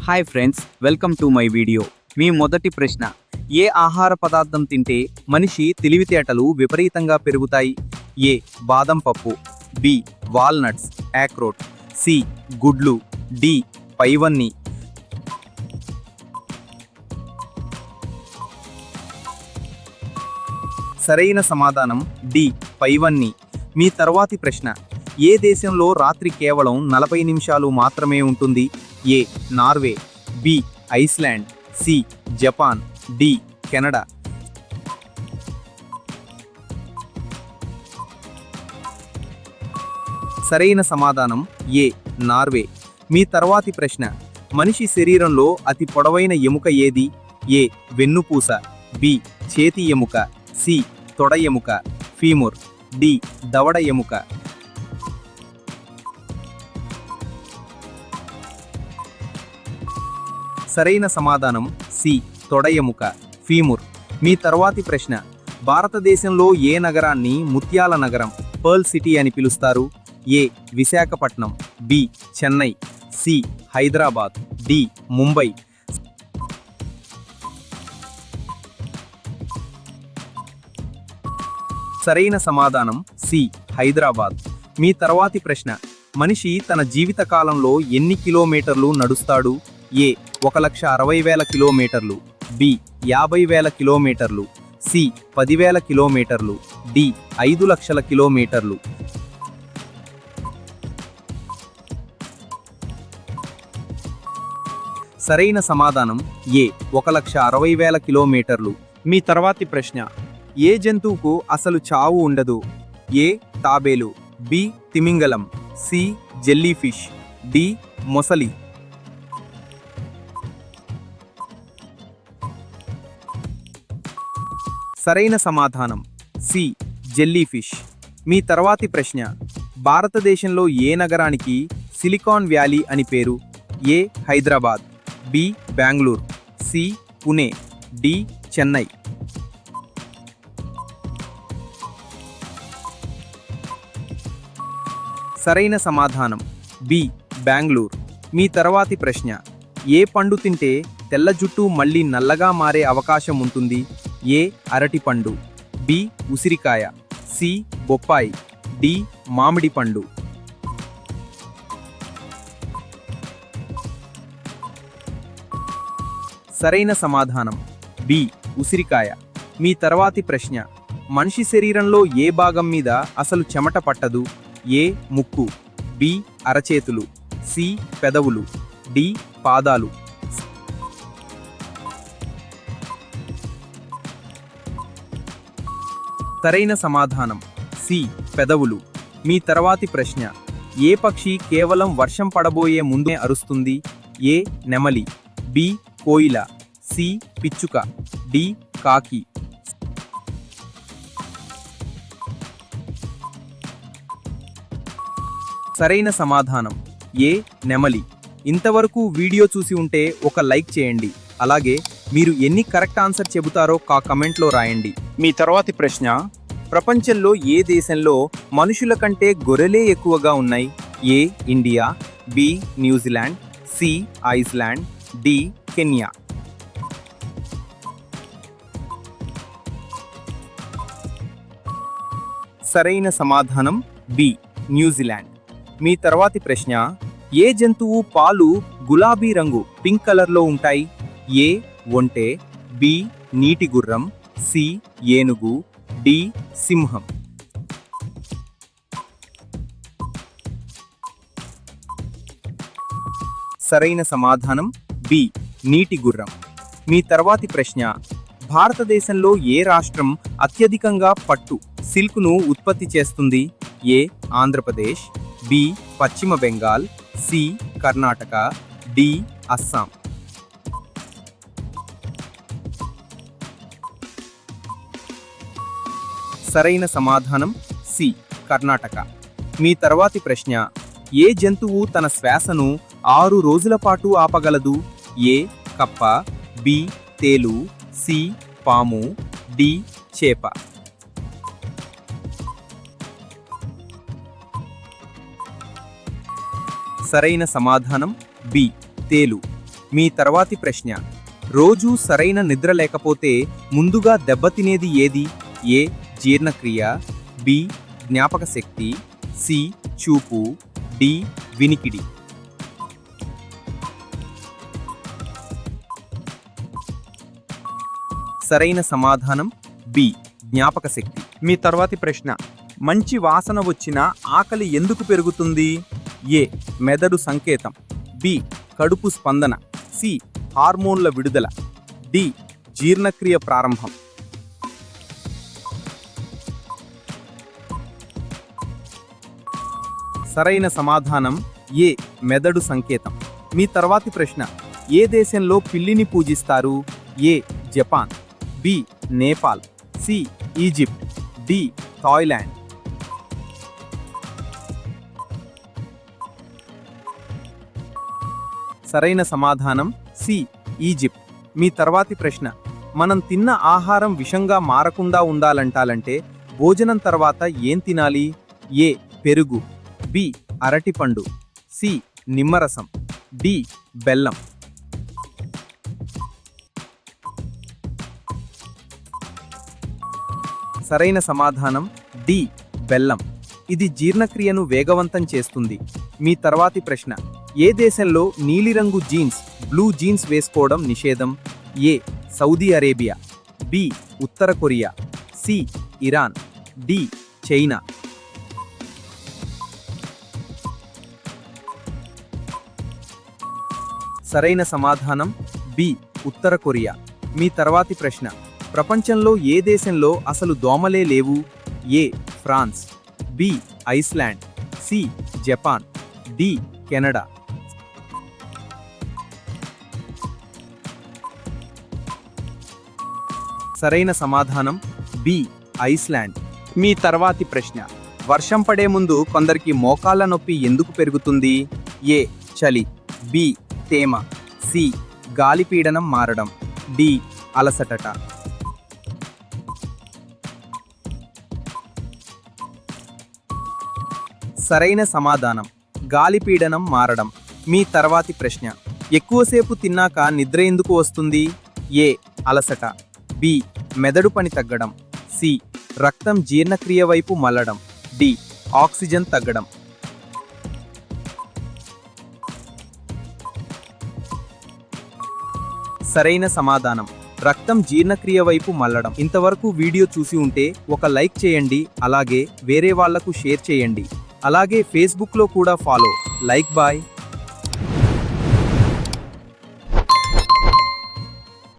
Hi friends, welcome to my video. మీ మొదటి ప్రశ్న: ఏ ఆహార పదార్థం తింటే మనిషి తెలివితేటలు విపరీతంగా పెరుగుతాయి? ఏ బాదం పప్పు, బి వాల్నట్స్, యాక్రోట్, సి గుడ్లు, డి పైవన్నీ. సరైన సమాధానం డి పైవన్నీ. మీ తర్వాతి ప్రశ్న: ఏ దేశంలో రాత్రి కేవలం 40 నిమిషాలు మాత్రమే ఉంటుంది? A Norway, B Iceland, C Japan, D Canada. సరైన సమాధానం ఏ నార్వే. మీ తర్వాతి ప్రశ్న: మనిషి శరీరంలో అతి పొడవైన ఎముక ఏది? ఏ వెన్నుపూస, బి చేతి ఎముక, సి తొడ ఎముక, ఫీముర్, డి దవడ ఎముక. సరైన సమాధానం సి తొడ ఎముక, ఫీముర్. మీ తర్వాతి ప్రశ్న: భారతదేశంలో ఏ నగరాన్ని ముత్యాల నగరం, పర్ల్ సిటీ అని పిలుస్తారు? A Visakhapatnam, B Chennai, C Hyderabad, D Mumbai. సరైన సమాధానం సి హైదరాబాద్. మీ తర్వాతి ప్రశ్న: మనిషి తన జీవిత కాలంలో ఎన్ని కిలోమీటర్లు నడుస్తాడు? ఏ 1,60,000 కిలోమీటర్లు, బి 50,000 కిలోమీటర్లు, సి 10,000 కిలోమీటర్లు, డి 5,00,000 కిలోమీటర్లు. సరైన సమాధానం ఏ 1,60,000 కిలోమీటర్లు. మీ తర్వాతి ప్రశ్న: ఏ జంతువుకు అసలు చావు ఉండదు? ఏ తాబేలు, బి తిమింగలం, సి జెల్లీఫిష్, డి మొసలి. సరైన సమాధానం సి జెల్లీఫిష్. మీ తర్వాతి ప్రశ్న: భారతదేశంలో ఏ నగరానికి సిలికాన్ వ్యాలీ అని పేరు? A Hyderabad, B Bengaluru, C Pune, D Chennai. సరైన సమాధానం బి బెంగళూరు. మీ తర్వాతి ప్రశ్న: ఏ పండు తింటే తెల్ల జుట్టు మళ్ళీ నల్లగా మారే అవకాశం ఉంటుంది? ఏ అరటిపండు, బి ఉసిరికాయ, సి బొప్పాయి, డి మామిడి పండు. సరైన సమాధానం బి ఉసిరికాయ. మీ తర్వాతి ప్రశ్న: మనిషి శరీరంలో ఏ భాగం మీద అసలు చెమట పట్టదు? ఏ ముక్కు, బి అరచేతులు, సి పెదవులు, డి పాదాలు. సరైన సమాధానం సి పెదవులు. మీ తర్వాతి ప్రశ్న: ఏ పక్షి కేవలం వర్షం పడబోయే ముందే అరుస్తుంది? ఏ నెమలి, బి కోయిల, సి పిచ్చుక, డి కాకి. సరైన సమాధానం ఏ నెమలి. ఇంతవరకు వీడియో చూసి ఉంటే ఒక లైక్ చేయండి. అలాగే మీరు ఎన్ని కరెక్ట్ ఆన్సర్ చెబుతారో కామెంట్లో రాయండి. మీ తర్వాతి ప్రశ్న: ప్రపంచంలో ఏ దేశంలో మనుషుల కంటే గొర్రెలే ఎక్కువగా ఉన్నాయి? A India, B New Zealand, C Iceland, D Kenya. సరైన సమాధానం బి న్యూజిలాండ్. మీ తర్వాతి ప్రశ్న: ఏ జంతువు పాలు గులాబీ రంగు పింక్ కలర్లో ఉంటాయి? ఏ ఒంటె, బి నీటి గుర్రం, సి ఏనుగు, డి సింహం. సరైన సమాధానం బి నీటి గుర్రం. మీ తర్వాతి ప్రశ్న: భారతదేశంలో ఏ రాష్ట్రం అత్యధికంగా పట్టు సిల్క్ను ఉత్పత్తి చేస్తుంది? ఏ ఆంధ్రప్రదేశ్, బి పశ్చిమ బెంగాల్, సి కర్ణాటక, డి అస్సాం. సరైన సమాధానం సి కర్ణాటక. మీ తర్వాతి ప్రశ్న: ఏ జంతువు తన శ్వాసను 6 రోజుల పాటు ఆపగలదు? ఏ కప్ప, బి తేలు, సి పాము, డి చేప. సరైన సమాధానం బి తేలు. మీ తర్వాతి ప్రశ్న, రోజు సరైన నిద్ర లేకపోతే ముందుగా దెబ్బతినేది ఏది? ఏ జీర్ణక్రియ, బి జ్ఞాపక శక్తి, సి చూపు, డి వినికిడి. సరైన సమాధానం బి జ్ఞాపక శక్తి. మీ తర్వాతి ప్రశ్న, మంచి వాసన వచ్చిన ఆకలి ఎందుకు పెరుగుతుంది? ఏ మెదడు సంకేతం, బి కడుపు స్పందన, సి హార్మోన్ల విడుదల, డి జీర్ణక్రియ ప్రారంభం. సరైన సమాధానం ఏ మెదడు సంకేతం. మీ తర్వాతి ప్రశ్న, ఏ దేశంలో పిల్లిని పూజిస్తారు? A Japan, B Nepal, C Egypt, D Thailand. సరైన సమాధానం సి ఈజిప్ట్. మీ తర్వాతి ప్రశ్న, మనం తిన్న ఆహారం విషంగా మారకుండా ఉండాలంటే భోజనం తర్వాత ఏం తినాలి? ఏ పెరుగు, బి అరటిపండు, సి నిమ్మరసం, డి బెల్లం. సరైన సమాధానం డి బెల్లం. ఇది జీర్ణక్రియను వేగవంతం చేస్తుంది. మీ తర్వాతి ప్రశ్న, ఏ దేశంలో నీలిరంగు జీన్స్, బ్లూ జీన్స్ వేసుకోవడం నిషేధం? ఏ సౌదీ అరేబియా, బి ఉత్తర Korea, C Iran, D China. సరైన సమాధానం బి ఉత్తర కొరియా. మీ తర్వాతి ప్రశ్న, ప్రపంచంలో ఏ దేశంలో అసలు దోమలే లేవు? A France, B Iceland, C Japan, D Canada. సరైన సమాధానం బి ఐస్లాండ్. మీ తర్వాతి ప్రశ్న, వర్షం పడే ముందు కొందరికి మోకాళ్ళ నొప్పి ఎందుకు పెరుగుతుంది? ఏ చలి, బి తేమ, సి గాలిపీడనం మారడం, డి అలసటట. సరైన సమాధానం గాలిపీడనం మారడం. మీ తర్వాతి ప్రశ్న, ఎక్కువసేపు తిన్నాక నిద్ర ఎందుకు వస్తుంది? ఏ అలసట, బి మెదడు పని తగ్గడం, సి రక్తం జీర్ణక్రియ వైపు మళ్ళడం, డి ఆక్సిజన్ తగ్గడం. సరైన సమాధానం రక్తం జీర్ణక్రియ వైపు మళ్ళడం. ఇంతవరకు వీడియో చూసి ఉంటే ఒక లైక్ చేయండి, అలాగే వేరే వాళ్లకు షేర్ చేయండి, అలాగే ఫేస్బుక్లో కూడా ఫాలో. Like bye.